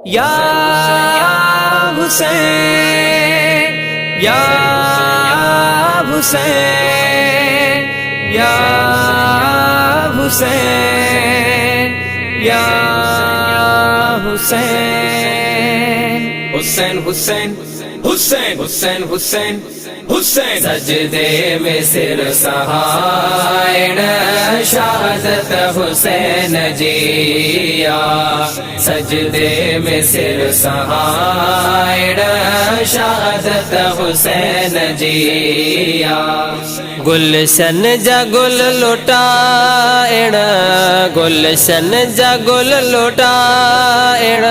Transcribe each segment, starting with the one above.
या हुसैन या हुसैन या हुसैन या हुसैन। हुसैन हुसैन हुसैन हुसैन हुसैन हुसैन। सजदे में सिर सहायण शहादत हुसैन जिया। सजदे में सिर सहायण शहादत हुसैन जिया। गुलशन जगुल लुटाएण गुलशन जगुल लुटाएण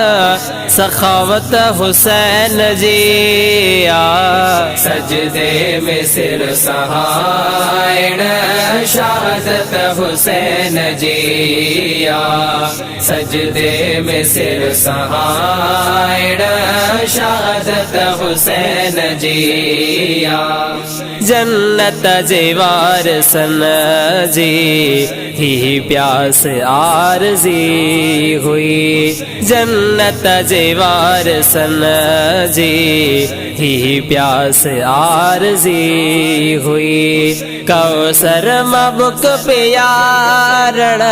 सखावत हुसैन जिया। सजदे में सिर सहायण शहादत हुसैन जिया। सजदे में सिर सहायण शहादत हुसैन जिया। जन्नत जीवार सन जी ही प्यास आरज़ी हुई। जन्नत जीवार सन जी ही प्यास आरज़ी हुई। कौसर मबुक प्यारण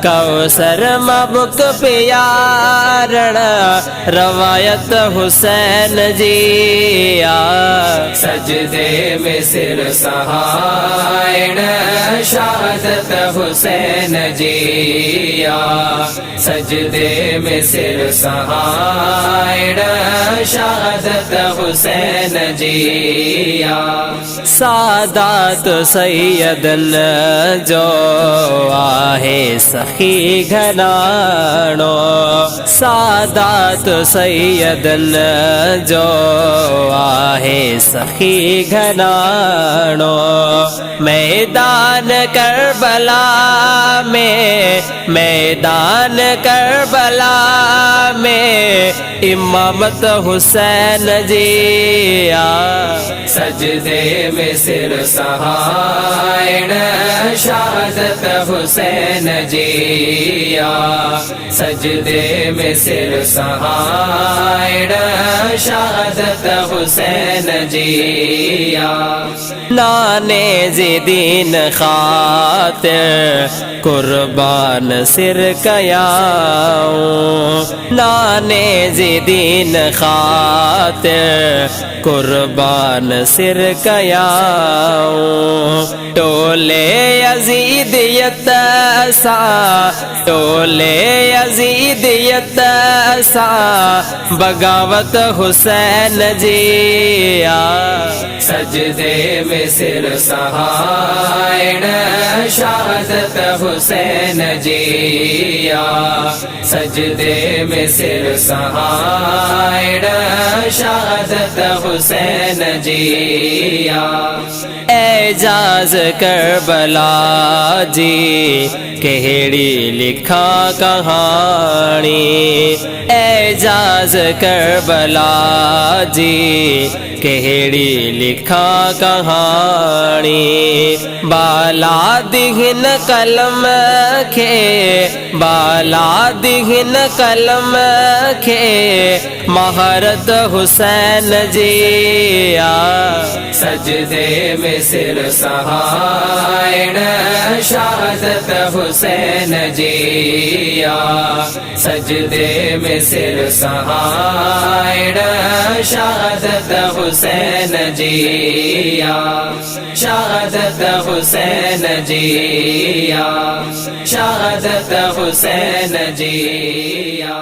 कौसर मबुक प्यारण रवायत हुसैन जिया। सजदे में सिर सहायण शहादत हुसैन जिया। सजदे में सिर सहायण शहादत हुसैन जिया। सादात सैयदन जो आहे सखी घरानो। सादात सैयदन जो आहे सखी घरानो। मैदान करबला में मैदान करबला में इमामत हुसैन जिया। सजदे में सिर सहायण शहादत हुसैन जिया। सजदे में सिर सहायण शहादत हुसैन जिया। नाने ज़दीन खातिर कुर्बान सिर कयाऊं। नाने ज़दीन खातिर कुर्बान सिर कयाऊं। टोले यज़ीदियत सा टोले यज़ीदियत सा बगावत हुसैन जिया। सजदे में सिर सहायण शहादत हुसैन जिया। सजदे में सिर सहायण शहादत हुसैन जिया। एजाज करबला जी केहड़ी लिखा कहानी। एजाज करबला जी केहड़ी लिखा कहानी। बाला दिहन कलम खे बाला दिहन कलम खे महारत हुसैन जिया। सजदे में सिर सहायण शहादत हुसैन जिया। सजदे में सिर सहायण शहादत हुसैन जिया। शहादत हुसैन जिया। शहादत हुसैन जिया।